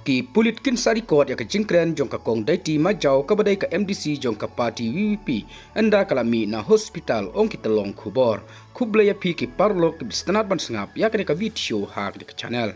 Ki pulit kin sarikot ya ke jingkren jong ka kong Deity Majaw ka badai ka MDC jong ka parti VPP anda kalami na hospital ong kitalong kubor kuble ya pi ki parlo ki bistanat ban Sngap ya ka video ha ka channel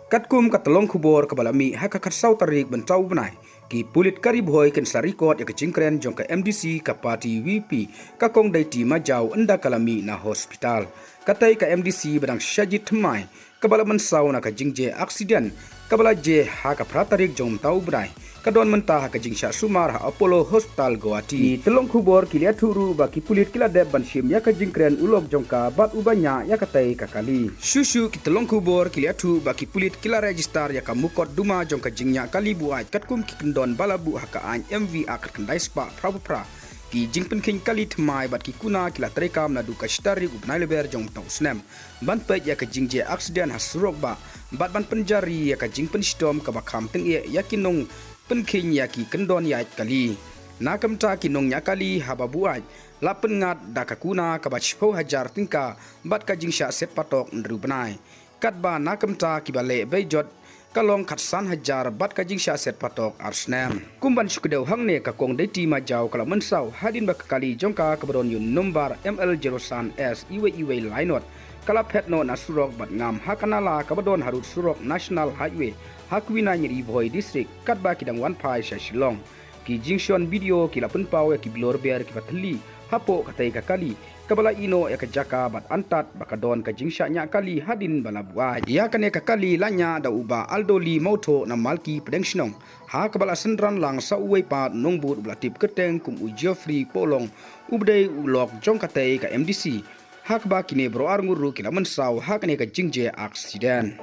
katkum katalong kubor ka balami ha ka karsau tarik ban tau banai ki pulit karibhoy kin sarikot ya ke jingkren jong ka MDC ka parti VPP ka kong Deity Majaw anda kalami na hospital katai ka MDC badang syajit mai kabala mansau na ka jingje aksiden kabala je ha ka pratarik jom tau brai kadon mentah ha ka jingsha sumar ha Apollo Hospital Guwahati telong kubor kilia turu ba ki pulit kila deb ban shim ya ka jingkren ulok jongka bat ubanya ya ka tai ka kali susu ki telong kubor kilia tu ba ki pulit kila register ya ka mukot duma jongka jingnya kali buai katkum ki kendon balabu ha ka an MV akat kendai spa pra ki jingpen king kali thmai bat ki kuna kila trekam na du ka stari ub naileber jong tau snem ban pe ya ka jingje accident ha surok ba bat ban penjari ya ka jingpen stom ka bakam teng ya kinong penking ya ki kendon ya kali na kamta kinong ya kali ha babuaj la pengat da ka kuna ka bachpo hajar tingka bat ka jingsha set patok ndru banai kat ba na kamta ki balei bejot kalong khatsan hajar bat ka jingsha set patok arsnem kumban sukudeu hangne ka kong Deity Majaw kala mensau hadin ba kali jongka kabron yun number ML03S iwe lainot kala petno na surok bat ngam hakanala kabadon harut surok national highway hakwina nyeri boy district katba kidang wan pai shilong ki jingshon video kila penpau ya ki blor ber ki patli hapo katai ka kali kabala ino ya ka jaka bat antat bakadon ka jingsha nya kali hadin balabwa ya kane ka kali lanya da uba aldoli moto na malki pedengshnom ha kabala sendran lang sa uwe pa nongbut blatip keteng kum u Geoffrey polong ubdei ulok jong katai ka MDC hakba kine bro arnguru kila mensau hakane ka jingje accident